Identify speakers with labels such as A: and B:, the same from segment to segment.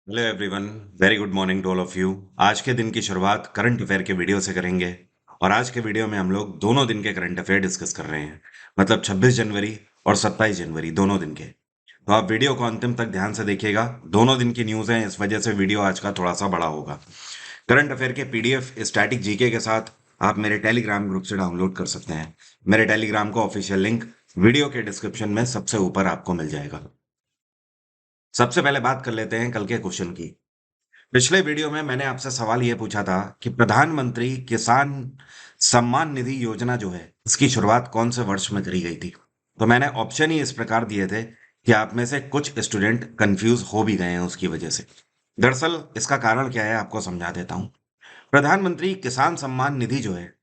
A: Hello everyone. Very good morning to all of you. आज के दिन की शुरुआत करंट अफेयर के वीडियो से करेंगे। और आज के वीडियो में हम लोग दोनों दिन के करंट अफेयर डिस्कस कर रहे हैं। मतलब 26 जनवरी और 27 जनवरी दोनों दिन के। तो आप वीडियो को अंतिम तक ध्यान से देखिएगा। दोनों दिन की न्यूज़ हैं, इस वजह से वीडियो आज का थोड़ा सा बड़ा होगा। करंट अफेयर के पीडीएफ स्टैटिक जीके के साथ आप मेरे टेलीग्राम ग्रुप से डाउनलोड कर सकते हैं। मेरे टेलीग्राम का ऑफिशियल लिंक वीडियो के डिस्क्रिप्शन में सबसे ऊपर आपको मिल जाएगा। सबसे पहले बात कर लेते हैं कल के क्वेश्चन की। पिछले वीडियो में मैंने आपसे सवाल ये पूछा था कि प्रधानमंत्री किसान सम्मान निधि योजना जो है इसकी शुरुआत कौन से वर्ष में करी गई थी। तो मैंने ऑप्शन ही इस प्रकार दिए थे कि आप में से कुछ स्टूडेंट कंफ्यूज हो भी गए हैं उसकी वजह से। दरअसल इसका कारण क्या है आपको समझा देता हूं। प्रधानमंत्री किसान सम्मान निधि जो है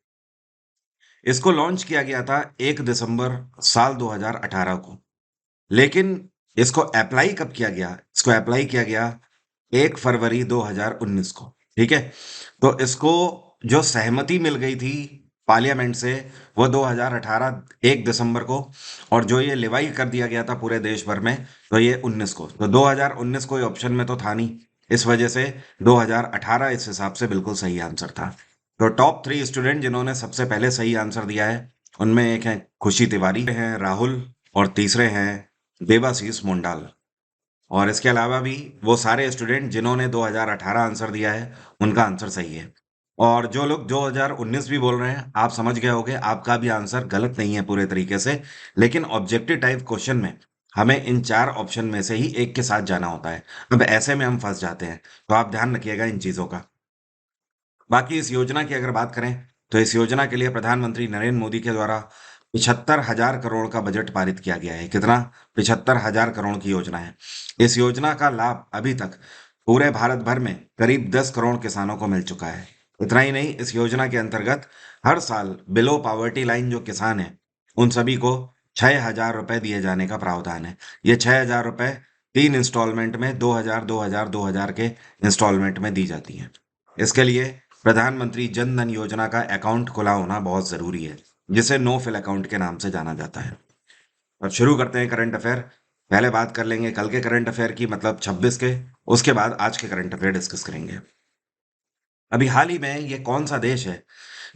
A: इसको लॉन्च किया गया था 1 दिसंबर साल 2018 को। लेकिन इसको अप्लाई कब किया गया? इसको अप्लाई किया गया 1 फरवरी 2019 को। ठीक है। तो इसको जो सहमति मिल गई थी पार्लियामेंट से वो 2018 1 दिसंबर को। और जो ये लिवाई कर दिया गया था पूरे देश भर में तो ये 19 को। तो 2019 कोई ऑप्शन में तो था नहीं, इस वजह से 2018 इस हिसाब से बिल्कुल सही आंसर था। तो टॉप 3 स्टूडेंट जिन्होंने सबसे पहले सही आंसर दिया है उनमें एक है खुशी तिवारी, हैं राहुल, और तीसरे हैं देवाशीष मुंडाल। और इसके अलावा भी वो सारे स्टूडेंट जिन्होंने 2018 आंसर दिया है उनका आंसर सही है। और जो लोग 2019 भी बोल रहे हैं आप समझ गए होंगे आपका भी आंसर गलत नहीं है पूरे तरीके से। लेकिन ऑब्जेक्टिव टाइप क्वेश्चन में हमें इन 4 ऑप्शन में से ही एक के साथ जाना होता है। अब ऐसे में हम फंस जाते हैं, तो आप ध्यान रखिएगा इन चीज़ों का। बाकी इस योजना की अगर बात करें तो इस योजना के लिए प्रधानमंत्री नरेंद्र मोदी के द्वारा 75,000 करोड़ का बजट पारित किया गया है। कितना? 75,000 करोड़ की योजना है। इस योजना का लाभ अभी तक पूरे भारत भर में करीब 10 करोड़ किसानों को मिल चुका है। इतना ही नहीं, इस योजना के अंतर्गत हर साल बिलो पॉवर्टी लाइन जो किसान है उन सभी को 6,000 रुपए दिए जाने का प्रावधान है। ये 6,000 रुपए 3 इंस्टॉलमेंट में 2,000 2,000 2,000 के इंस्टॉलमेंट में दी जाती हैं। इसके लिए प्रधानमंत्री जन धन योजना का अकाउंट खुला होना बहुत जरूरी है, जिसे नो फिल अकाउंट के नाम से जाना जाता है। अब शुरू करते हैं करंट अफेयर। पहले बात कर लेंगे कल के करंट अफेयर की, मतलब 26 के। उसके बाद आज के करंट अफेयर डिस्कस करेंगे। अभी हाल ही में ये कौन सा देश है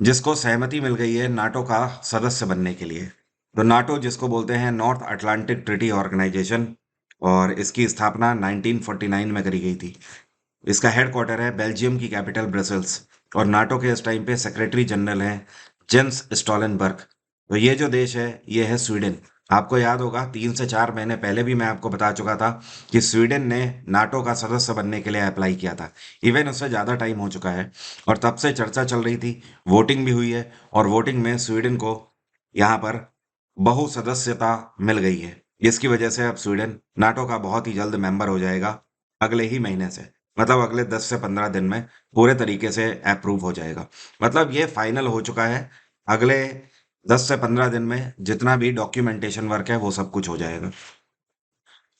A: जिसको सहमति मिल गई है नाटो का सदस्य बनने के लिए? तो नाटो जिसको बोलते हैं नॉर्थ अटलांटिक ट्रीटी ऑर्गेनाइजेशन, और इसकी स्थापना 1949 में करी गई थी। इसका हेडक्वार्टर है बेल्जियम की कैपिटल ब्रसल्स। और नाटो के इस टाइम पे सेक्रेटरी जनरल हैं जेंस स्टोलनबर्ग। तो ये जो देश है ये है स्वीडन। आपको याद होगा 3 से 4 महीने पहले भी मैं आपको बता चुका था कि स्वीडन ने नाटो का सदस्य बनने के लिए अप्लाई किया था। इवन उससे ज़्यादा टाइम हो चुका है और तब से चर्चा चल रही थी। वोटिंग भी हुई है और वोटिंग में स्वीडन को यहाँ पर बहु सदस्यता मिल गई है। इसकी वजह से अब स्वीडन नाटो का बहुत ही जल्द मेंबर हो जाएगा, अगले ही महीने से। मतलब अगले 10 से 15 दिन में पूरे तरीके से अप्रूव हो जाएगा। मतलब ये फाइनल हो चुका है। अगले 10 से 15 दिन में जितना भी डॉक्यूमेंटेशन वर्क है वो सब कुछ हो जाएगा।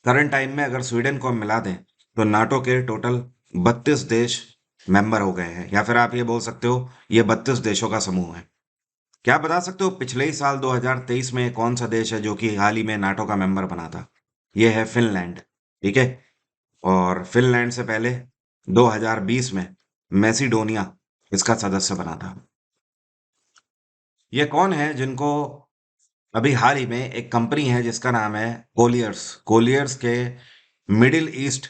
A: करंट टाइम में अगर स्वीडन को हम मिला दें तो नाटो के टोटल 32 देश मेंबर हो गए हैं, या फिर आप ये बोल सकते हो ये 32 देशों का समूह है। क्या बता सकते हो पिछले ही साल 2023 में कौन सा देश है जो कि हाल ही में नाटो का मेंबर बना था? ये है फिनलैंड। ठीक है। और फिनलैंड से पहले 2020 में मैसिडोनिया इसका सदस्य बना था। ये कौन है जिनको अभी हाल ही में एक कंपनी है जिसका नाम है कोलियर्स, कोलियर्स के मिडिल ईस्ट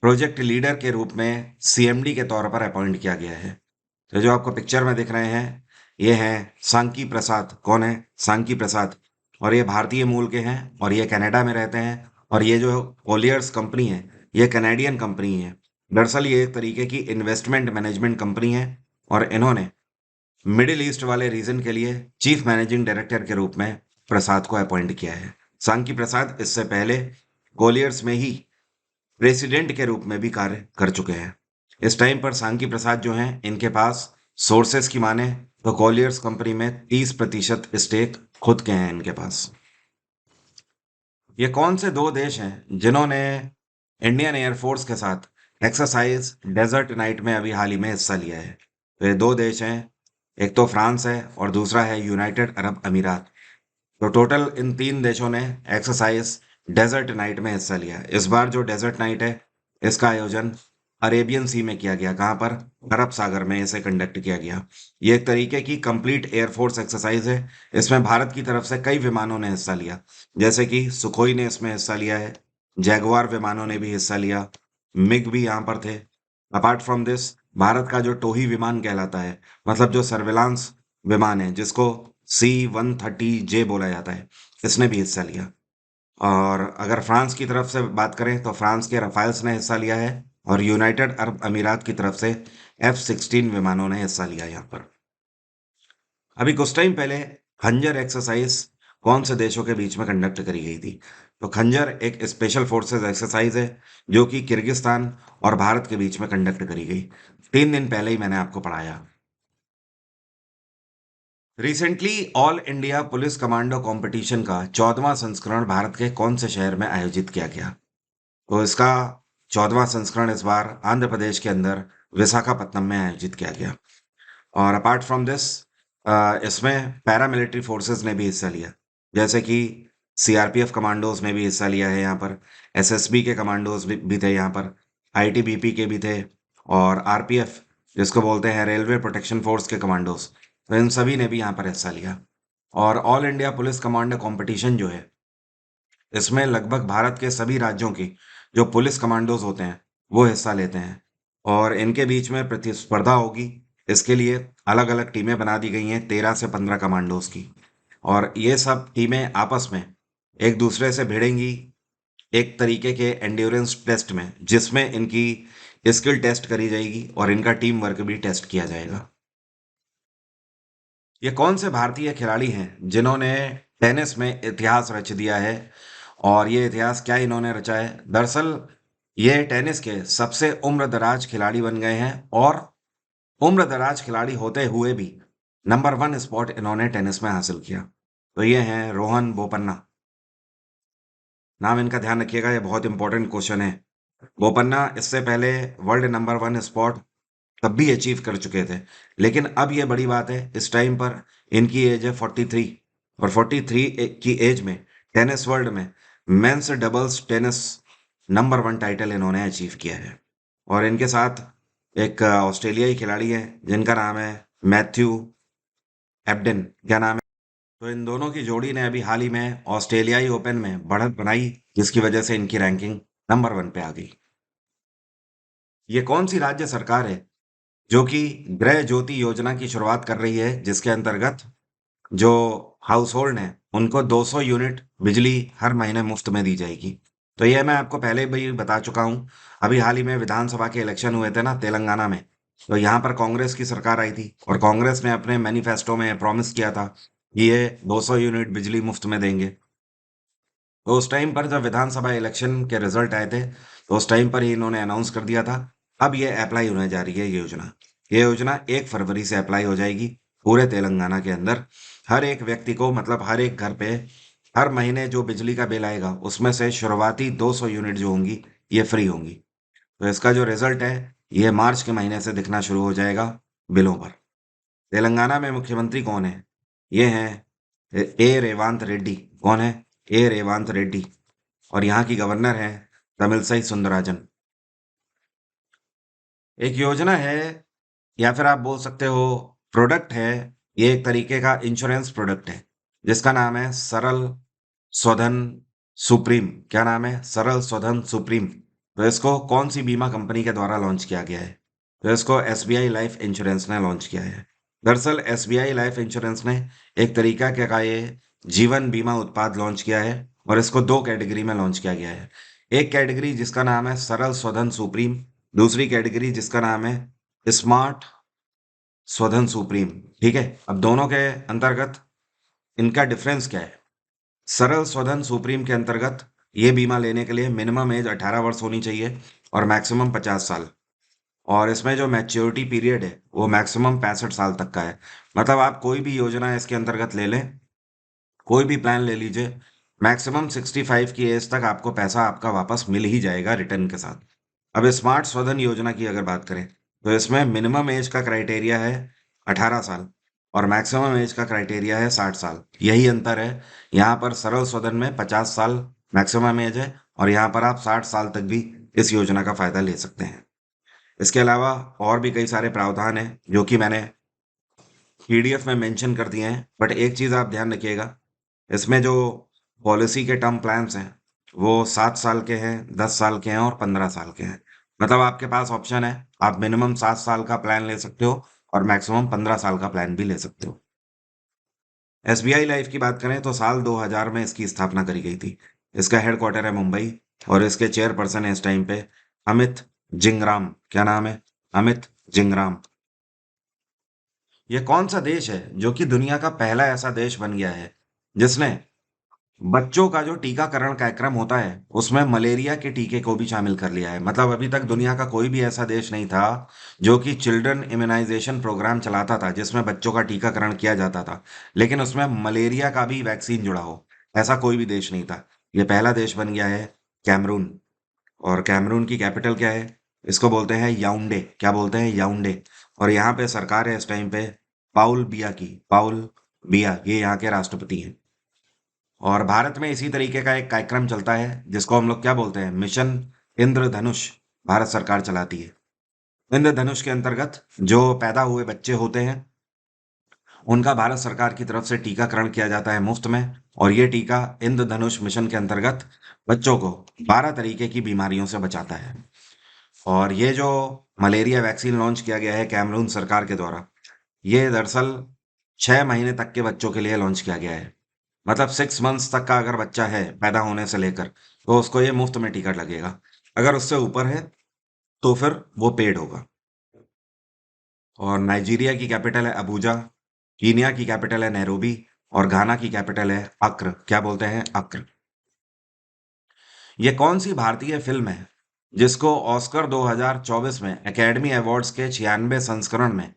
A: प्रोजेक्ट लीडर के रूप में सीएमडी के तौर पर अपॉइंट किया गया है। तो जो आपको पिक्चर में दिख रहे हैं ये हैं सांकी प्रसाद। कौन है? सांकी प्रसाद। और ये भारतीय मूल के हैं और ये कनाडा में रहते हैं। और ये जो कोलियर्स कंपनी है ये कनाडियन कंपनी है। दरअसल ये एक तरीके की इन्वेस्टमेंट मैनेजमेंट कंपनी है और इन्होंने मिडिल ईस्ट वाले रीजन के लिए चीफ मैनेजिंग डायरेक्टर के रूप में प्रसाद को अपॉइंट किया है। सांकी प्रसाद इससे पहले कोलियर्स में ही प्रेसिडेंट के रूप में भी कार्य कर चुके हैं। इस टाइम पर सांकी प्रसाद जो हैं इनके पास सोर्सेस की माने तो कॉलियर्स कंपनी में 30% स्टेक खुद के हैं इनके पास। ये कौन से दो देश हैं जिन्होंने इंडियन एयरफोर्स के साथ एक्सरसाइज डेजर्ट नाइट में अभी हाल ही में हिस्सा लिया है? तो ये दो देश हैं, एक तो फ्रांस है और दूसरा है यूनाइटेड अरब अमीरात। तो टोटल इन 3 देशों ने एक्सरसाइज डेजर्ट नाइट में हिस्सा लिया। इस बार जो डेजर्ट नाइट है इसका आयोजन अरेबियन सी में किया गया। कहाँ पर? अरब सागर में इसे कंडक्ट किया गया। ये एक तरीके की कंप्लीट एयरफोर्स एक्सरसाइज है। इसमें भारत की तरफ से कई विमानों ने हिस्सा लिया, जैसे कि सुखोई ने इसमें हिस्सा लिया है, जैगवार विमानों ने भी हिस्सा लिया, मिग भी यहाँ पर थे। अपार्ट फ्रॉम दिस, भारत का जो टोही विमान कहलाता है, मतलब जो सर्विलांस विमान है, जिसको C-130J बोला जाता है, इसने भी हिस्सा लिया। और अगर फ्रांस की तरफ से बात करें तो फ्रांस के रफाल्स ने हिस्सा लिया है, और यूनाइटेड अरब अमीरात की तरफ से F-16 विमानों ने हिस्सा लिया यहाँ पर। अभी कुछ टाइम पहले खंजर एक्सरसाइज कौन से देशों के बीच में कंडक्ट करी गई थी? तो खंजर एक स्पेशल फोर्सेस एक्सरसाइज है जो कि किर्गिस्तान और भारत के बीच में कंडक्ट करी गई। 3 दिन पहले ही मैंने आपको पढ़ाया। Recently all India police commando competition का 14वां संस्करण भारत के कौन से शहर में आयोजित किया गया? तो इसका 14वां संस्करण इस बार आंध्र प्रदेश के अंदर विशाखापत्तनम में आयोजित किया गया। और अपार्ट फ्रॉम दिस, इसमें पैरामिलिट्री फोर्सेस ने भी हिस्सा लिया, जैसे कि सीआरपीएफ कमांडोज ने भी हिस्सा लिया है यहाँ पर, एसएसबी के कमांडोज भी थे यहाँ पर, आईटीबीपी के भी थे, और आरपीएफ जिसको बोलते हैं रेलवे प्रोटेक्शन फोर्स के कमांडोज, तो इन सभी ने भी यहाँ पर हिस्सा लिया। और all India police commando competition जो है, इसमें लगभग भारत के सभी राज्यों की जो पुलिस कमांडोज होते हैं वो हिस्सा लेते हैं, और इनके बीच में प्रतिस्पर्धा होगी। इसके लिए अलग अलग टीमें बना दी गई हैं, 13 से 15 कमांडोज की, और ये सब टीमें आपस में एक दूसरे से भिड़ेंगी एक तरीके के एंड्योरेंस टेस्ट में, जिसमें इनकी स्किल टेस्ट करी जाएगी और इनका टीम वर्क भी टेस्ट किया जाएगा। ये कौन से भारतीय खिलाड़ी हैं जिन्होंने टेनिस में इतिहास रच दिया है? और ये इतिहास क्या इन्होंने रचा है? दरअसल ये टेनिस के सबसे उम्र दराज खिलाड़ी बन गए हैं, और उम्र दराज खिलाड़ी होते हुए भी नंबर 1 स्पॉट इन्होंने टेनिस में हासिल किया। तो ये हैं रोहन बोपन्ना। नाम इनका ध्यान रखिएगा, ये बहुत इंपॉर्टेंट क्वेश्चन है। बोपन्ना इससे पहले वर्ल्ड नंबर 1 स्पॉट तब भी अचीव कर चुके थे, लेकिन अब ये बड़ी बात है, इस टाइम पर इनकी एज है 43, और 43 की एज में टेनिस वर्ल्ड में men's doubles tennis number 1 title इन्होंने अचीव किया है। और इनके साथ एक ऑस्ट्रेलियाई खिलाड़ी है जिनका नाम है मैथ्यू एब्डन। क्या नाम है? तो इन दोनों की जोड़ी ने अभी हाल ही में ऑस्ट्रेलियाई ओपन में बढ़त बनाई, जिसकी वजह से इनकी रैंकिंग नंबर 1 पे आ गई। ये कौन सी राज्य सरकार है जो कि गृह ज्योति योजना की शुरुआत कर रही है, जिसके अंतर्गत जो हाउस होल्ड हैं उनको 200 यूनिट बिजली हर महीने मुफ्त में दी जाएगी? तो ये मैं आपको पहले भी बता चुका हूँ। अभी हाल ही में विधानसभा के इलेक्शन हुए थे ना तेलंगाना में, तो यहाँ पर कांग्रेस की सरकार आई थी, और कांग्रेस ने अपने मैनिफेस्टो में प्रॉमिस किया था कि ये 200 यूनिट बिजली मुफ्त में देंगे। तो उस टाइम पर जब विधानसभा इलेक्शन के रिजल्ट आए थे, तो उस टाइम पर ही इन्होंने अनाउंस कर दिया था। अब ये अप्लाई होने जा रही है ये योजना। ये योजना 1 फरवरी से अप्लाई हो जाएगी पूरे तेलंगाना के अंदर। हर एक व्यक्ति को, मतलब हर एक घर पे हर महीने जो बिजली का बिल आएगा उसमें से शुरुआती 200 यूनिट जो होंगी ये फ्री होंगी। तो इसका जो रिजल्ट है ये मार्च के महीने से दिखना शुरू हो जाएगा बिलों पर। तेलंगाना में मुख्यमंत्री कौन है? ये हैं ए रेवांत रेड्डी। कौन है? ए रेवांत रेड्डी। और यहाँ की गवर्नर हैं तमिलसाई सुंदरराजन। एक योजना है, या फिर आप बोल सकते हो प्रोडक्ट है, ये एक तरीके का इंश्योरेंस प्रोडक्ट है, जिसका नाम है सरल स्वधन सुप्रीम। क्या नाम है? सरल स्वधन सुप्रीम। तो इसको कौन सी बीमा कंपनी के द्वारा लॉन्च किया गया है? तो इसको एसबीआई लाइफ इंश्योरेंस ने लॉन्च किया है। दरअसल एसबीआई लाइफ इंश्योरेंस ने एक तरीका के का ये जीवन बीमा उत्पाद लॉन्च किया है, और इसको 2 कैटेगरी में लॉन्च किया गया है। एक कैटेगरी जिसका नाम है सरल स्वधन सुप्रीम, दूसरी कैटेगरी जिसका नाम है स्मार्ट स्वधन सुप्रीम। ठीक है, अब दोनों के अंतर्गत इनका डिफरेंस क्या है? सरल स्वधन सुप्रीम के अंतर्गत ये बीमा लेने के लिए मिनिमम एज 18 वर्ष होनी चाहिए और मैक्सिमम 50 साल, और इसमें जो मैच्योरिटी पीरियड है वो मैक्सिमम 65 साल तक का है। मतलब आप कोई भी योजना इसके अंतर्गत ले लें, कोई भी प्लान ले लीजिए, मैक्सिमम 65 की एज तक आपको पैसा आपका वापस मिल ही जाएगा रिटर्न के साथ। अब स्मार्ट स्वधन योजना की अगर बात करें, तो इसमें मिनिमम एज का क्राइटेरिया है 18 साल, और मैक्सिमम एज का क्राइटेरिया है 60 साल। यही अंतर है। यहाँ पर सरल स्वधन में 50 साल मैक्सिमम एज है, और यहाँ पर आप 60 साल तक भी इस योजना का फायदा ले सकते हैं। इसके अलावा और भी कई सारे प्रावधान हैं जो कि मैंने पीडीएफ में मेंशन कर दिए हैं, बट एक चीज़ आप ध्यान रखिएगा, इसमें जो पॉलिसी के टर्म प्लान्स हैं वो 7 साल के हैं, 10 साल के हैं और 15 साल के हैं। मतलब आपके पास ऑप्शन है, आप मिनिमम 7 साल का प्लान ले सकते हो और मैक्सिमम 15 साल का प्लान भी ले सकते हो। एसबीआई लाइफ की बात करें तो साल 2000 में इसकी स्थापना करी गई थी। इसका हेडक्वार्टर है मुंबई और इसके चेयरपर्सन है इस टाइम पे अमित जिंगराम। क्या नाम है? अमित जिंगराम। ये कौन सा देश है जो कि दुनिया का पहला ऐसा देश बन गया है जिसने बच्चों का जो टीकाकरण कार्यक्रम होता है उसमें मलेरिया के टीके को भी शामिल कर लिया है। मतलब अभी तक दुनिया का कोई भी ऐसा देश नहीं था जो कि चिल्ड्रन इम्यूनाइजेशन प्रोग्राम चलाता था जिसमें बच्चों का टीकाकरण किया जाता था, लेकिन उसमें मलेरिया का भी वैक्सीन जुड़ा हो। ऐसा कोई भी देश नहीं था। ये पहला देश बन गया है कैमरून। और कैमरून की कैपिटल क्या है? इसको बोलते हैं याउंडे। क्या बोलते हैं? याउंडे। और यहाँ पे सरकार है इस टाइम पे पाउल बिया की। पाउल बिया ये यहाँ के राष्ट्रपति हैं। और भारत में इसी तरीके का एक कार्यक्रम चलता है जिसको हम लोग क्या बोलते हैं? मिशन इंद्रधनुष। भारत सरकार चलाती है। इंद्रधनुष के अंतर्गत जो पैदा हुए बच्चे होते हैं उनका भारत सरकार की तरफ से टीकाकरण किया जाता है मुफ्त में। और ये टीका इंद्रधनुष मिशन के अंतर्गत बच्चों को 12 तरीके की बीमारियों से बचाता है। और ये जो मलेरिया वैक्सीन लॉन्च किया गया है कैमरून सरकार के द्वारा, ये दरअसल 6 महीने तक के बच्चों के लिए लॉन्च किया गया है। मतलब 6 मंथ्स तक का अगर बच्चा है पैदा होने से लेकर, तो उसको ये मुफ्त में टिकट लगेगा। अगर उससे ऊपर है तो फिर वो पेड होगा। और नाइजीरिया की कैपिटल है अबूजा। कीनिया की कैपिटल है नैरोबी। और घाना की कैपिटल है अक्र। क्या बोलते हैं? अक्र। ये कौन सी भारतीय फिल्म है जिसको ऑस्कर 2024 में एकेडमी अवार्ड्स के 96 संस्करण में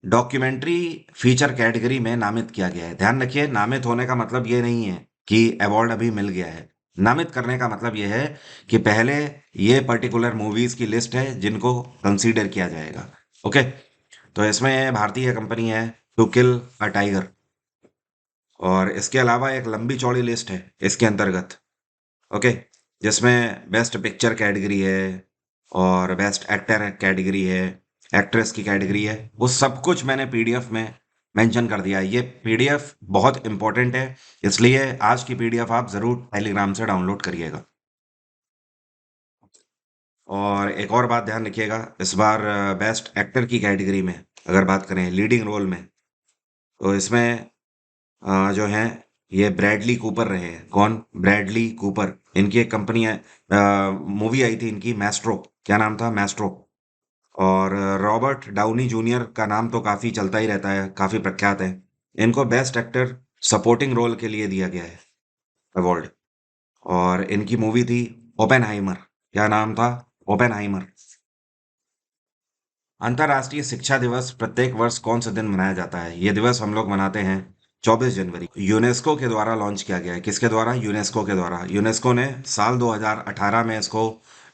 A: डॉक्यूमेंट्री फीचर कैटेगरी में नामित किया गया है? ध्यान रखिए, नामित होने का मतलब ये नहीं है कि अवार्ड अभी मिल गया है। नामित करने का मतलब ये है कि पहले ये पर्टिकुलर मूवीज की लिस्ट है जिनको कंसीडर किया जाएगा। ओके। तो इसमें भारतीय कंपनी है टू किल अ टाइगर। और इसके अलावा एक लंबी चौड़ी लिस्ट है इसके अंतर्गत। ओके। जिसमें बेस्ट पिक्चर कैटेगरी है और बेस्ट एक्टर कैटेगरी है, एक्ट्रेस की कैटेगरी है। वो सब कुछ मैंने पीडीएफ में मेंशन कर दिया है। ये पीडीएफ बहुत इंपॉर्टेंट है, इसलिए आज की पीडीएफ आप ज़रूर टेलीग्राम से डाउनलोड करिएगा। और एक और बात ध्यान रखिएगा, इस बार बेस्ट एक्टर की कैटेगरी में अगर बात करें लीडिंग रोल में, तो इसमें जो हैं ये ब्रैडली कूपर रहे हैं। कौन? Bradley Cooper. इनकी एक कंपनी है, मूवी आई थी इनकी मैस्ट्रो। क्या नाम था? मैस्ट्रो। और रॉबर्ट डाउनी जूनियर का नाम तो काफ़ी चलता ही रहता है, काफ़ी प्रख्यात है। इनको बेस्ट एक्टर सपोर्टिंग रोल के लिए दिया गया है अवार्ड। और इनकी मूवी थी ओपेनहाइमर। क्या नाम था? ओपेनहाइमर। अंतर्राष्ट्रीय शिक्षा दिवस प्रत्येक वर्ष कौन से दिन मनाया जाता है? ये दिवस हम लोग मनाते हैं 24 जनवरी। यूनेस्को के द्वारा लॉन्च किया गया है। किसके द्वारा? यूनेस्को के द्वारा। यूनेस्को ने साल 2018 में इसको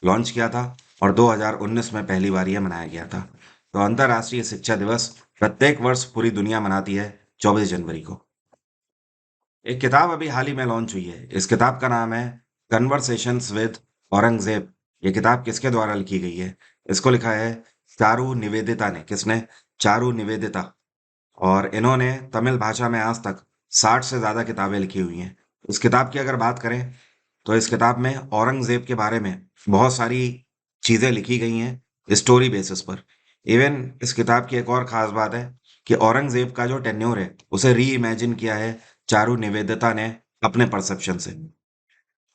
A: लॉन्च किया था और 2019 में पहली बार यह मनाया गया था। तो अंतर्राष्ट्रीय शिक्षा दिवस प्रत्येक वर्ष पूरी दुनिया मनाती है 24 जनवरी को। एक किताब अभी हाल ही में लॉन्च हुई है। इस किताब का नाम है कन्वर्सेशंस विद औरंगजेब। ये किताब किसके द्वारा लिखी गई है? इसको लिखा है चारू निवेदिता ने। किसने? चारू निवेदिता। और इन्होंने तमिल भाषा में आज तक 60 से ज़्यादा किताबें लिखी हुई हैं। इस किताब की अगर बात करें तो इस किताब में औरंगजेब के बारे में बहुत सारी चीज़ें लिखी गई हैं स्टोरी बेसिस पर। इवन इस किताब की एक और ख़ास बात है कि औरंगजेब का जो टेन्योर है उसे री इमेजिन किया है चारू निवेदिता ने अपने परसेप्शन से।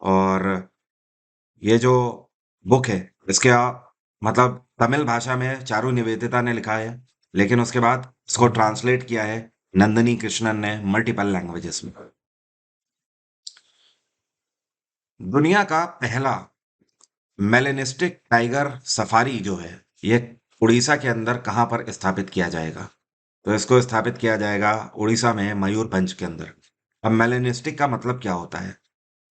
A: और ये जो बुक है इसके मतलब तमिल भाषा में चारू निवेदिता ने लिखा है, लेकिन उसके बाद इसको ट्रांसलेट किया है नंदनी कृष्णन ने मल्टीपल लैंग्वेजेस में। दुनिया का पहला मेलेनिस्टिक टाइगर सफारी जो है ये उड़ीसा के अंदर कहाँ पर स्थापित किया जाएगा? तो इसको स्थापित किया जाएगा उड़ीसा में मयूरभंज के अंदर। अब मेलेनिस्टिक का मतलब क्या होता है?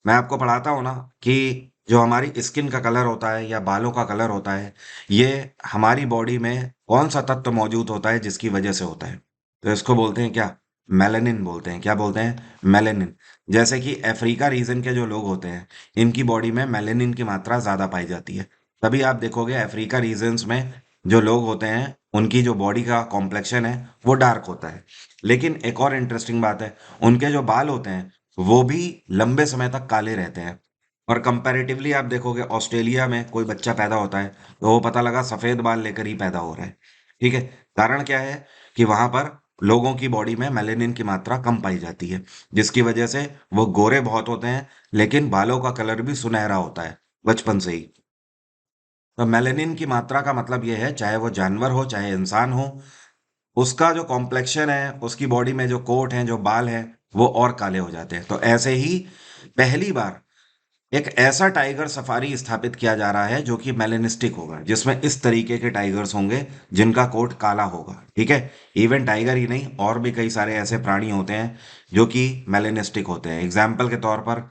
A: मैं आपको पढ़ाता हूँ ना कि जो हमारी स्किन का कलर होता है या बालों का कलर होता है, ये हमारी बॉडी में कौन सा तत्व मौजूद होता है जिसकी वजह से होता है? तो इसको बोलते हैं क्या? मेलेनिन बोलते हैं। क्या बोलते हैं? मेलेनिन। जैसे कि अफ्रीका रीजन के जो लोग होते हैं, इनकी बॉडी में मेलेनिन की मात्रा ज्यादा पाई जाती है। तभी आप देखोगे अफ्रीका रीजन्स में जो लोग होते हैं, उनकी जो बॉडी का कॉम्प्लेक्शन है वो डार्क होता है। लेकिन एक और इंटरेस्टिंग बात है, उनके जो बाल होते हैं वो भी लंबे समय तक काले रहते हैं। और कंपैरेटिवली आप देखोगे ऑस्ट्रेलिया में कोई बच्चा पैदा होता है तो वो पता लगा सफेद बाल लेकर ही पैदा हो रहा है। ठीक है। कारण क्या है कि वहां पर लोगों की बॉडी में मेलेनिन की मात्रा कम पाई जाती है, जिसकी वजह से वो गोरे बहुत होते हैं, लेकिन बालों का कलर भी सुनहरा होता है बचपन से ही। तो मेलेनिन की मात्रा का मतलब ये है, चाहे वो जानवर हो चाहे इंसान हो, उसका जो कॉम्प्लेक्शन है, उसकी बॉडी में जो कोट है, जो बाल है, वो और काले हो जाते हैं। तो ऐसे ही पहली बार एक ऐसा टाइगर सफारी स्थापित किया जा रहा है जो कि मेलेनिस्टिक होगा, जिसमें इस तरीके के टाइगर्स होंगे जिनका कोट काला होगा। ठीक है। इवन टाइगर ही नहीं, और भी कई सारे ऐसे प्राणी होते हैं जो कि मेलेनिस्टिक होते हैं। एग्जाम्पल के तौर पर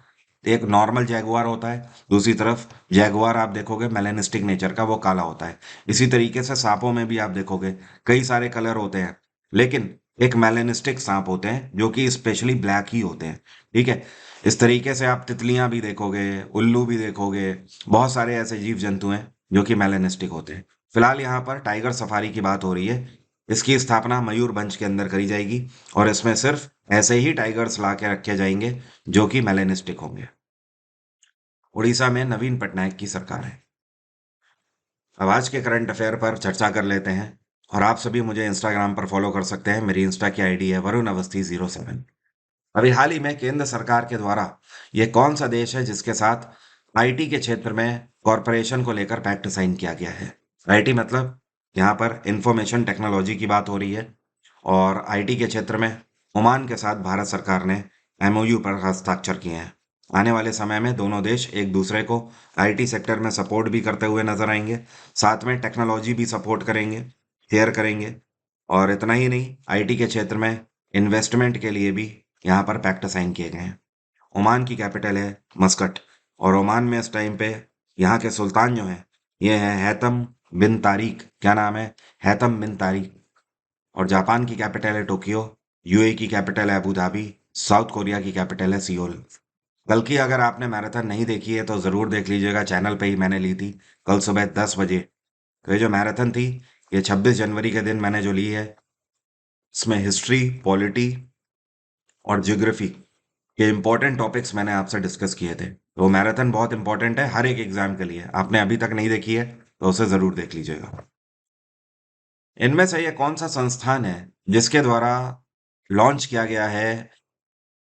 A: एक नॉर्मल जैगुआर होता है, दूसरी तरफ जैगुआर आप देखोगे मेलेनिस्टिक नेचर का, वो काला होता है। इसी तरीके से सांपों में भी आप देखोगे कई सारे कलर होते हैं, लेकिन एक मेलेनिस्टिक सांप होते हैं जो कि स्पेशली ब्लैक ही होते हैं। ठीक है। इस तरीके से आप तितलियां भी देखोगे, उल्लू भी देखोगे, बहुत सारे ऐसे जीव जंतु हैं जो कि मेलेनिस्टिक होते हैं। फिलहाल यहाँ पर टाइगर सफारी की बात हो रही है। इसकी स्थापना मयूरभंज के अंदर करी जाएगी और इसमें सिर्फ ऐसे ही टाइगर्स ला के रखे जाएंगे जो कि मेलेनिस्टिक होंगे। उड़ीसा में नवीन पटनायक की सरकार है। अब आज के करंट अफेयर पर चर्चा कर लेते हैं। और आप सभी मुझे इंस्टाग्राम पर फॉलो कर सकते हैं। मेरी इंस्टा की आईडी है वरुण अवस्थी 07। अभी हाल ही में केंद्र सरकार के द्वारा ये कौन सा देश है जिसके साथ आईटी के क्षेत्र में कॉरपोरेशन को लेकर पैक्ट साइन किया गया है? आईटी मतलब यहाँ पर इंफॉर्मेशन टेक्नोलॉजी की बात हो रही है। और आईटी के क्षेत्र में ओमान के साथ भारत सरकार ने एमओयू पर हस्ताक्षर किए हैं। आने वाले समय में दोनों देश एक दूसरे को आईटी सेक्टर में सपोर्ट भी करते हुए नजर आएंगे, साथ में टेक्नोलॉजी भी सपोर्ट करेंगे, शेयर करेंगे। और इतना ही नहीं, आईटी के क्षेत्र में इन्वेस्टमेंट के लिए भी यहाँ पर पैक्ट साइन किए गए हैं। ओमान की कैपिटल है मस्कट। और ओमान में इस टाइम पे यहाँ के सुल्तान जो हैं, ये हैं हैतम बिन तारिक। क्या नाम है? हैतम बिन तारिक। और जापान की कैपिटल है टोक्यो। यूए की कैपिटल है अबू धाबी। साउथ कोरिया की कैपिटल है सियोल। कल की अगर आपने मैराथन नहीं देखी है तो जरूर देख लीजिएगा, चैनल पे ही मैंने ली थी कल सुबह 10 बजे। तो ये जो मैराथन थी, ये 26 जनवरी के दिन मैंने जो ली है, इसमें हिस्ट्री, पॉलिटी और ज्योग्राफी के इंपॉर्टेंट टॉपिक्स मैंने आपसे डिस्कस किए थे। तो मैराथन बहुत इंपॉर्टेंट है हर एक एग्जाम के लिए। आपने अभी तक नहीं देखी है तो उसे जरूर देख लीजिएगा। इनमें से ये कौन सा संस्थान है जिसके द्वारा लॉन्च किया गया है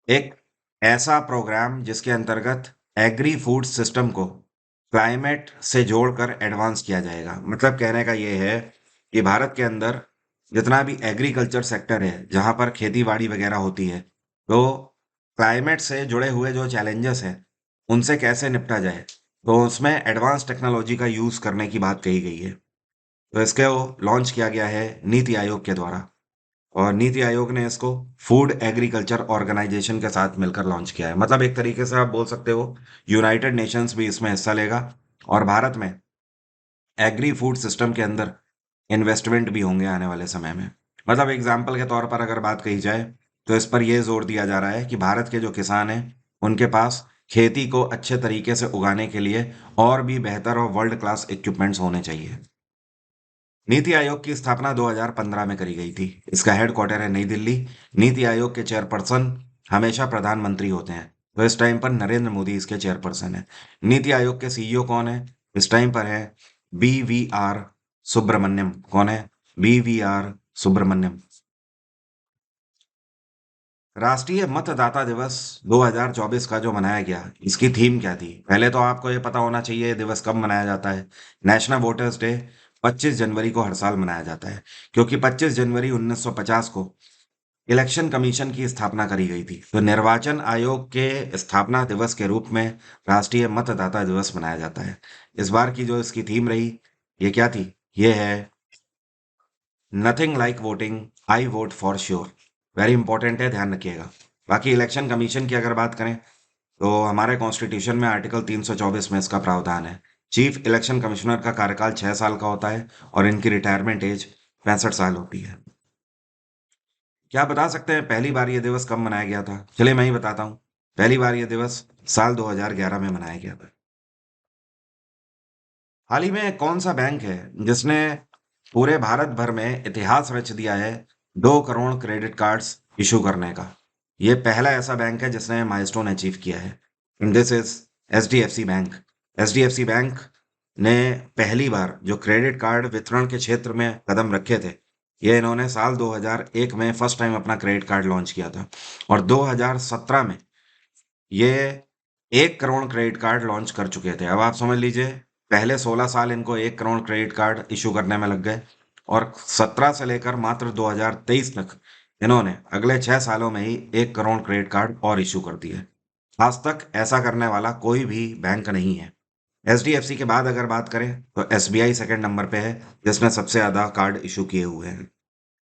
A: एक ऐसा प्रोग्राम जिसके अंतर्गत एग्री फूड सिस्टम को क्लाइमेट से जोड़कर एडवांस किया जाएगा? मतलब कहने का ये है कि भारत के अंदर जितना भी एग्रीकल्चर सेक्टर है, जहां पर खेती बाड़ी वगैरह होती है, तो क्लाइमेट से जुड़े हुए जो चैलेंजेस हैं उनसे कैसे निपटा जाए, तो उसमें एडवांस टेक्नोलॉजी का यूज करने की बात कही गई है। तो इसको लॉन्च किया गया है नीति आयोग के द्वारा। और नीति आयोग ने इसको फूड एग्रीकल्चर ऑर्गेनाइजेशन के साथ मिलकर लॉन्च किया है। मतलब एक तरीके से आप बोल सकते हो यूनाइटेड नेशंस भी इसमें हिस्सा लेगा। और भारत में एग्री फूड सिस्टम के अंदर इन्वेस्टमेंट भी होंगे आने वाले समय में। मतलब एग्जाम्पल के तौर पर अगर बात कही जाए तो इस पर यह जोर दिया जा रहा है कि भारत के जो किसान हैं उनके पास खेती को अच्छे तरीके से उगाने के लिए और भी बेहतर और वर्ल्ड क्लास इक्विपमेंट्स होने चाहिए। नीति आयोग की स्थापना 2015 में करी गई थी। इसका हेडक्वार्टर है नई दिल्ली। नीति आयोग के चेयरपर्सन हमेशा प्रधानमंत्री होते हैं, तो इस टाइम पर नरेंद्र मोदी इसके चेयरपर्सन है। नीति आयोग के सीईओ कौन है? इस टाइम पर है BVR सुब्रमण्यम। कौन है? BVR सुब्रमण्यम। राष्ट्रीय मतदाता दिवस 2024 का जो मनाया गया, इसकी थीम क्या थी? पहले तो आपको ये पता होना चाहिए ये दिवस कब मनाया जाता है। नेशनल वोटर्स डे 25 जनवरी को हर साल मनाया जाता है, क्योंकि 25 जनवरी 1950 को इलेक्शन कमीशन की स्थापना करी गई थी। तो निर्वाचन आयोग के स्थापना दिवस के रूप में राष्ट्रीय मतदाता दिवस मनाया जाता है। इस बार की जो इसकी थीम रही, ये क्या थी? ये है nothing like voting, I vote for sure. Very important है, ध्यान रखिएगा। बाकी इलेक्शन कमीशन की अगर बात करें तो हमारे कॉन्स्टिट्यूशन में आर्टिकल 324 में इसका प्रावधान है। चीफ इलेक्शन कमिश्नर का कार्यकाल 6 साल का होता है और इनकी रिटायरमेंट एज 65 साल होती है। क्या बता सकते हैं पहली बार ये दिवस कब मनाया गया था? चलिए मैं ही बताता हूँ। पहली बार ये दिवस साल 2011 में मनाया गया था। हाल ही में कौन सा बैंक है जिसने पूरे भारत भर में इतिहास रच दिया है 2 करोड़ क्रेडिट कार्ड्स इशू करने का? ये पहला ऐसा बैंक है जिसने माइलस्टोन अचीव किया है। And this is HDFC bank. HDFC bank ने पहली बार जो क्रेडिट कार्ड वितरण के क्षेत्र में कदम रखे थे, ये इन्होंने साल 2001 में फर्स्ट टाइम अपना क्रेडिट कार्ड लॉन्च किया था। और 2017 में ये 1 करोड़ क्रेडिट कार्ड लॉन्च कर चुके थे। अब आप समझ लीजिए, पहले 16 साल इनको 1 करोड़ क्रेडिट कार्ड इशू करने में लग गए, और 17 से लेकर मात्र 2023 तक इन्होंने अगले 6 सालों में ही 1 करोड़ क्रेडिट कार्ड और इशू कर दिए। आज तक ऐसा करने वाला कोई भी बैंक नहीं है। एचडीएफसी के बाद अगर बात करें तो एसबीआई सेकंड नंबर पे है, जिसने सबसे ज्यादा कार्ड इशू किए हुए हैं।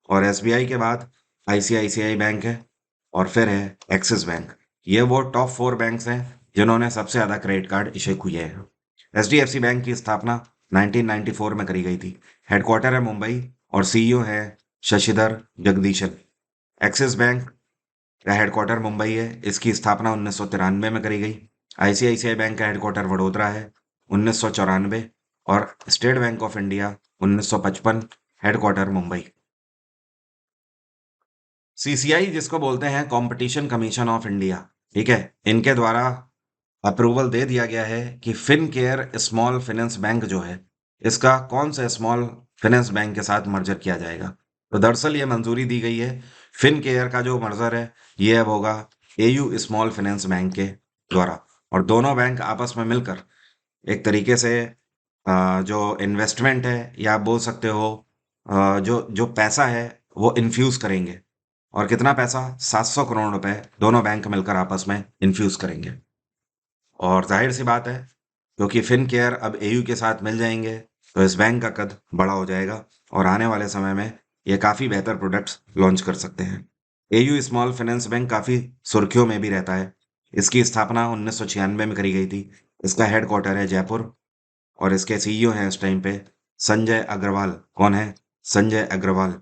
A: और एसबीआई के बाद आईसीआईसीआई बैंक है, और फिर है एक्सिस बैंक। ये वो टॉप 4 बैंक्स हैं जिन्होंने सबसे ज्यादा क्रेडिट कार्ड इशू किए हैं। एचडीएफसी बैंक की स्थापना 1994 में करी गई थी। हेडक्वार्टर है मुंबई, और सीईओ है शशिधर जगदीशन। एक्सिस बैंक का हेडक्वार्टर मुंबई है, इसकी स्थापना 1993 में करी गई। आईसीआईसीआई बैंक का हेडक्वार्टर वडोदरा है, 1994। और state bank of India 1955, headquarter Mumbai. CCI जिसको बोलते हैं कंपटीशन कमीशन ऑफ इंडिया, ठीक है, इनके द्वारा अप्रूवल दे दिया गया है कि फिनकेयर स्मॉल फाइनेंस बैंक जो है, इसका कौन सा स्मॉल फाइनेंस बैंक के साथ मर्जर किया जाएगा। तो दरअसल ये मंजूरी दी गई है। फिनकेयर का जो मर्जर है ये अब होगा एयू स्मॉल फाइनेंस बैंक के द्वारा। और दोनों बैंक आपस में मिलकर एक तरीके से जो इन्वेस्टमेंट है, या आप बोल सकते हो जो जो पैसा है वो इन्फ्यूज करेंगे। और कितना पैसा? 700 करोड़ रुपए दोनों बैंक मिलकर आपस में इन्फ्यूज करेंगे। और जाहिर सी बात है, क्योंकि फिनकेयर अब एयू के साथ मिल जाएंगे, तो इस बैंक का कद बड़ा हो जाएगा, और आने वाले समय में ये काफ़ी बेहतर प्रोडक्ट्स लॉन्च कर सकते हैं। एयू स्मॉल फाइनेंस बैंक काफ़ी सुर्खियों में भी रहता है। इसकी स्थापना 1996 में करी गई थी। इसका हेडक्वार्टर है जयपुर, और इसके सीईओ हैं इस टाइम पे संजय अग्रवाल। कौन है? संजय अग्रवाल।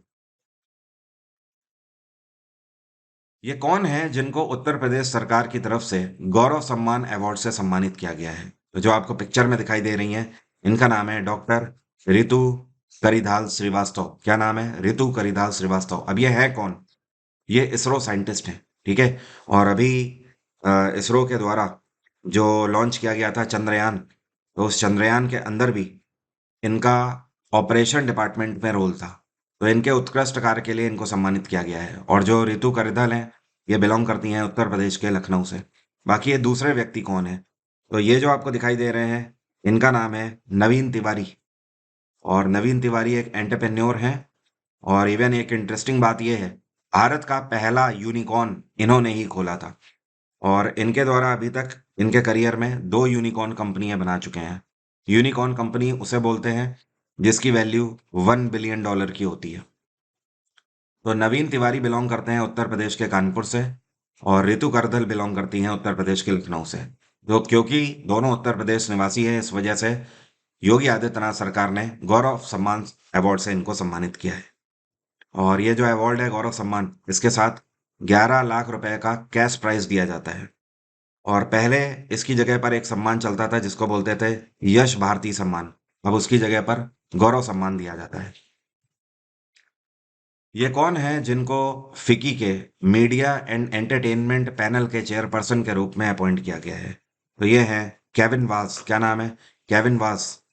A: ये कौन है जिनको उत्तर प्रदेश सरकार की तरफ से गौरव सम्मान अवार्ड से सम्मानित किया गया है? तो जो आपको पिक्चर में दिखाई दे रही हैं, इनका नाम है डॉक्टर रितु करिधाल श्रीवास्तव। क्या नाम है? रितु करिधाल श्रीवास्तव। अब ये है कौन? ये इसरो साइंटिस्ट हैं, ठीक है। और अभी इसरो के द्वारा जो लॉन्च किया गया था चंद्रयान, तो उस चंद्रयान के अंदर भी इनका ऑपरेशन डिपार्टमेंट में रोल था। तो इनके उत्कृष्ट कार्य के लिए इनको सम्मानित किया गया है। और जो रितु करिधल हैं, ये बिलोंग करती हैं उत्तर प्रदेश के लखनऊ से। बाकी ये दूसरे व्यक्ति कौन है? तो ये जो आपको दिखाई दे रहे हैं, इनका नाम है नवीन तिवारी। और नवीन तिवारी एक एंटरप्रेन्योर हैं। और इवन एक इंटरेस्टिंग बात यह है, भारत का पहला यूनिकॉर्न इन्होंने ही खोला था। और इनके द्वारा अभी तक इनके करियर में 2 यूनिकॉर्न कंपनियां बना चुके हैं। यूनिकॉर्न कंपनी उसे बोलते हैं जिसकी वैल्यू $1 बिलियन की होती है। तो नवीन तिवारी बिलोंग करते हैं उत्तर प्रदेश के कानपुर से, और रितु करदल बिलोंग करती हैं उत्तर प्रदेश के लखनऊ से। तो क्योंकि दोनों उत्तर प्रदेश निवासी हैं, इस वजह से योगी आदित्यनाथ सरकार ने गौरव सम्मान अवार्ड से इनको सम्मानित किया है। और ये जो अवार्ड है गौरव सम्मान, इसके साथ 11 लाख रुपए का कैश प्राइज दिया जाता है। और पहले इसकी जगह पर एक सम्मान चलता था जिसको बोलते थे यश भारती सम्मान। अब उसकी जगह पर गौरव सम्मान दिया जाता है। ये कौन है जिनको फिकी के मीडिया एंड एंटरटेनमेंट पैनल के चेयरपर्सन के रूप में अपॉइंट किया गया है? तो ये है केविन वास। क्या नाम है? केविन वास।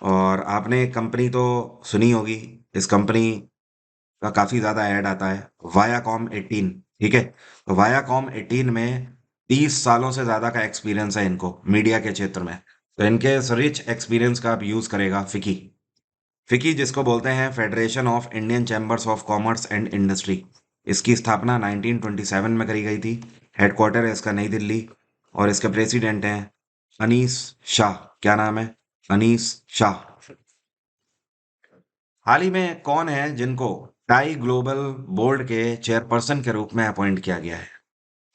A: और आपने एक कंपनी तो सुनी होगी, इस कंपनी का काफी ज्यादा ऐड आता है, वायाकॉम 18, ठीक है। तो वायाकॉम 18 में 30 सालों से ज्यादा का एक्सपीरियंस है इनको मीडिया के क्षेत्र में। तो इनके इस रिच एक्सपीरियंस का आप यूज करेगा फिकी। फिकी जिसको बोलते हैं federation of Indian chambers of commerce and industry, इसकी स्थापना 1927 में करी गई थी। हेडक्वार्टर है इसका नई दिल्ली, और इसके प्रेसिडेंट हैं अनीस शाह। क्या नाम है? अनीस शाह। हाल ही में कौन है जिनको टाई ग्लोबल बोर्ड के चेयरपर्सन के रूप में अपॉइंट किया गया है?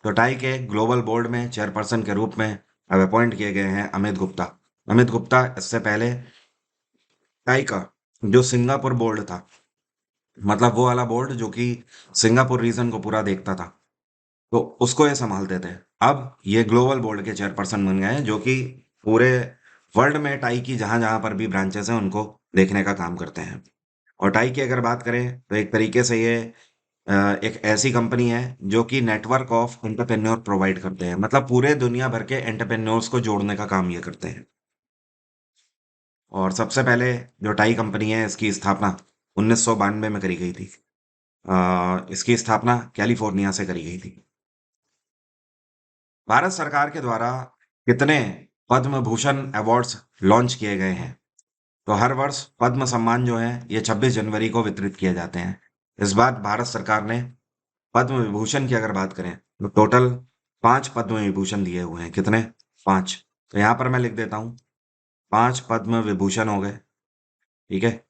A: तो टाई के ग्लोबल बोर्ड में चेयरपर्सन के रूप में अब अपॉइंट किए गए हैं अमित गुप्ता। अमित गुप्ता इससे पहले टाई का जो सिंगापुर बोर्ड था, मतलब वो वाला बोर्ड जो कि सिंगापुर रीजन को पूरा देखता था, तो उसको ये संभालते थे। अब ये ग्लोबल बोर्ड के चेयरपर्सन बन गए हैं, जो कि पूरे वर्ल्ड में टाई की जहां जहां पर भी ब्रांचेस हैं उनको देखने का काम करते हैं। और टाई की अगर बात करें तो एक तरीके से ये एक ऐसी कंपनी है जो कि नेटवर्क ऑफ एंटरप्रेन्योर प्रोवाइड करते हैं, मतलब पूरे दुनिया भर के एंटरप्रेन्योर्स को जोड़ने का काम ये करते हैं। और सबसे पहले जो टाई कंपनी है इसकी स्थापना 1992 में करी गई थी। इसकी स्थापना कैलिफोर्निया से करी गई थी। भारत सरकार के द्वारा कितने पद्म भूषण अवार्ड्स लॉन्च किए गए हैं? तो हर वर्ष पद्म सम्मान जो है ये 26 जनवरी को वितरित किए जाते हैं। इस बार भारत सरकार ने पद्म विभूषण की अगर बात करें तो टोटल 5 पद्म विभूषण दिए हुए हैं। कितने? 5। तो यहाँ पर मैं लिख देता हूँ, 5 पद्म विभूषण हो गए, ठीक है,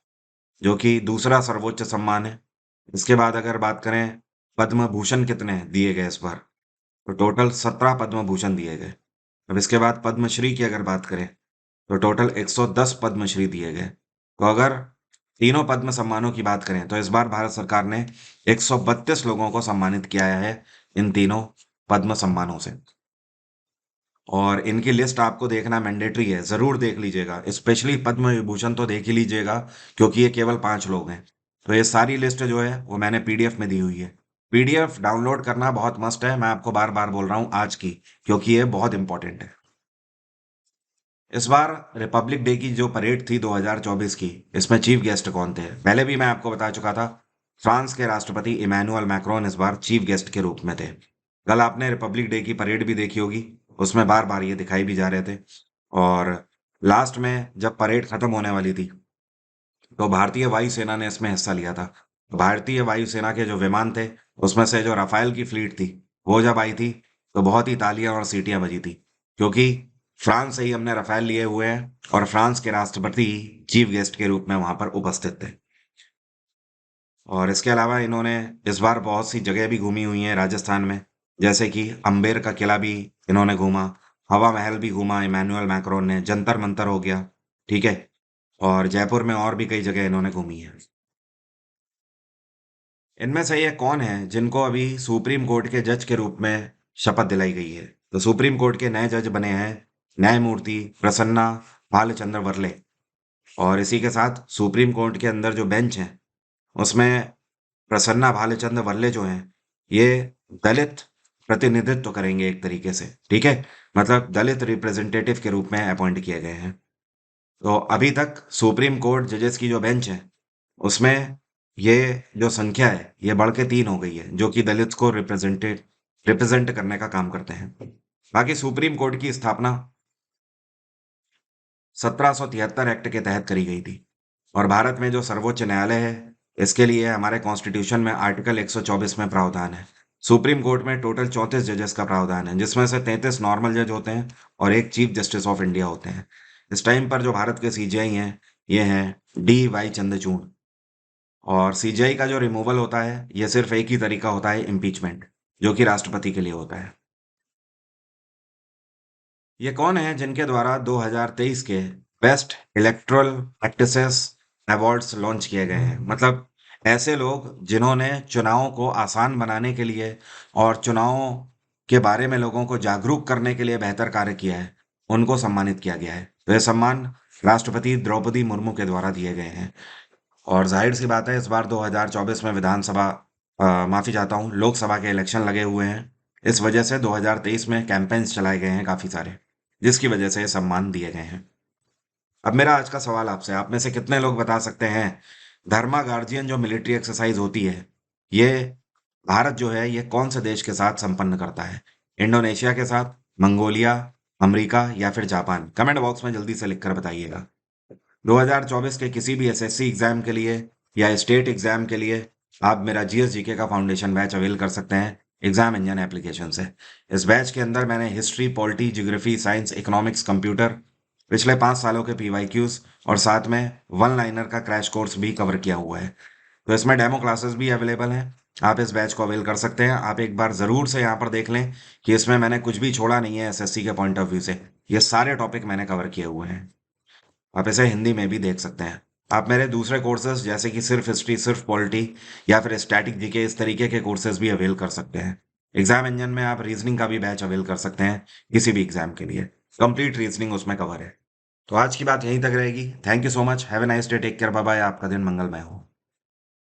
A: जो कि दूसरा सर्वोच्च सम्मान है। इसके बाद अगर बात करें पद्म भूषण कितने दिए गए इस बार, तो टोटल 17 पद्म भूषण दिए गए। अब इसके बाद पद्मश्री की अगर बात करें तो टोटल 110 पद्मश्री दिए गए। तो अगर तीनों पद्म सम्मानों की बात करें तो इस बार भारत सरकार ने 132 लोगों को सम्मानित किया है इन तीनों पद्म सम्मानों से। और इनकी लिस्ट आपको देखना मैंडेटरी है, जरूर देख लीजिएगा, स्पेशली पद्म विभूषण तो देख ही लीजिएगा, क्योंकि ये केवल 5 लोग हैं। तो ये सारी लिस्ट जो है वो मैंने पीडीएफ में दी हुई है। पीडीएफ डाउनलोड करना बहुत मस्ट है, मैं आपको बार बार बोल रहा हूँ आज की, क्योंकि ये बहुत इंपॉर्टेंट है। इस बार रिपब्लिक डे की जो परेड थी 2024 की, इसमें चीफ गेस्ट कौन थे? पहले भी मैं आपको बता चुका था, फ्रांस के राष्ट्रपति इमैनुअल मैक्रोन इस बार चीफ गेस्ट के रूप में थे। कल आपने रिपब्लिक डे की परेड भी देखी होगी, उसमें बार बार ये दिखाई भी जा रहे थे। और लास्ट में जब परेड खत्म होने वाली थी तो भारतीय वायुसेना ने इसमें हिस्सा लिया था। भारतीय वायुसेना के जो विमान थे उसमें से जो राफेल की फ्लीट थी वो जब आई थी तो बहुत ही तालियां और सीटियां बजी थी, क्योंकि फ्रांस से ही हमने राफेल लिए हुए हैं और फ्रांस के राष्ट्रपति चीफ गेस्ट के रूप में वहां पर उपस्थित थे। और इसके अलावा इन्होंने इस बार बहुत सी जगह भी घूमी हुई हैं राजस्थान में, जैसे कि अम्बेर का किला भी इन्होंने घूमा, हवा महल भी घूमा इमैनुअल मैक्रोन ने, जंतर मंतर हो गया, ठीक है, और जयपुर में और भी कई जगह इन्होंने घूमी है। इनमें से ये कौन है जिनको अभी सुप्रीम कोर्ट के जज के रूप में शपथ दिलाई गई है? तो सुप्रीम कोर्ट के नए जज बने हैं न्यायमूर्ति प्रसन्ना भालचंद्र वर्ले। और इसी के साथ सुप्रीम कोर्ट के अंदर जो बेंच है उसमें प्रसन्ना भालचंद्र वर्ले जो हैं ये दलित प्रतिनिधित्व करेंगे एक तरीके से, ठीक है, मतलब दलित रिप्रेजेंटेटिव के रूप में अपॉइंट किए गए हैं। तो अभी तक सुप्रीम कोर्ट जजेस की जो बेंच है उसमें ये जो संख्या है ये बढ़ के 3 हो गई है, जो कि दलित्स को रिप्रेजेंट करने का काम करते हैं। बाकी सुप्रीम कोर्ट की स्थापना 1773 एक्ट के तहत करी गई थी। और भारत में जो सर्वोच्च न्यायालय है इसके लिए हमारे कॉन्स्टिट्यूशन में आर्टिकल 124 में प्रावधान है। सुप्रीम कोर्ट में टोटल 34 जजेस का प्रावधान है, जिसमें से 33 नॉर्मल जज होते हैं और एक चीफ जस्टिस ऑफ इंडिया होते हैं। इस टाइम पर जो भारत के सीजीआई हैं ये हैं डी वाई चंद्रचूड़। और सीजीआई का जो रिमूवल होता है ये सिर्फ एक ही तरीका होता है, इम्पीचमेंट, जो कि राष्ट्रपति के लिए होता है। ये कौन है जिनके द्वारा 2023 के best electoral practices awards launch किए गए हैं? मतलब ऐसे लोग जिन्होंने चुनावों को आसान बनाने के लिए और चुनावों के बारे में लोगों को जागरूक करने के लिए बेहतर कार्य किया है, उनको सम्मानित किया गया है। तो ये सम्मान राष्ट्रपति द्रौपदी मुर्मू के द्वारा दिए गए हैं। और जाहिर सी बात है इस बार 2024 में विधानसभा, माफी चाहता हूँ, लोकसभा के इलेक्शन लगे हुए हैं। इस वजह से 2023 में कैंपेन्स चलाए गए हैं काफी सारे, जिसकी वजह से ये सम्मान दिए गए हैं। अब मेरा आज का सवाल आपसे, आप में से कितने लोग बता सकते हैं धर्मा गार्जियन जो मिलिट्री एक्सरसाइज होती है ये भारत जो है ये कौन से देश के साथ संपन्न करता है? इंडोनेशिया के साथ, मंगोलिया, अमेरिका या फिर जापान? कमेंट बॉक्स में जल्दी से लिखकर बताइएगा। 2024 के किसी भी एसएससी एग्जाम के लिए या स्टेट एग्जाम के लिए आप मेरा जीएस जीके का फाउंडेशन बैच अवेल कर सकते हैं एग्जाम इंजन एप्लीकेशन से। इस बैच के अंदर मैंने history, polity, geography, science, economics, computer, पिछले 5 सालों के पीवाईक्यूज और साथ में वन लाइनर का क्रैश कोर्स भी कवर किया हुआ है। तो इसमें डेमो क्लासेस भी अवेलेबल हैं, आप इस बैच को अवेल कर सकते हैं। आप एक बार ज़रूर से यहाँ पर देख लें कि इसमें मैंने कुछ भी छोड़ा नहीं है एसएससी के पॉइंट ऑफ व्यू से, ये सारे टॉपिक मैंने कवर किए हुए हैं। आप इसे हिंदी में भी देख सकते हैं। आप मेरे दूसरे कोर्सेज जैसे कि सिर्फ हिस्ट्री, सिर्फ पॉलिटी या फिर स्टैटिक जीके, इस तरीके के कोर्सेज भी अवेल कर सकते हैं। एग्जाम इंजन में आप रीजनिंग का भी बैच अवेल कर सकते हैं किसी भी एग्जाम के लिए। कंप्लीट रीजनिंग उसमें कवर है। तो आज की बात यहीं तक रहेगी। Thank you so much. Have a nice day. Take care. Bye bye. आपका दिन मंगलमय हो।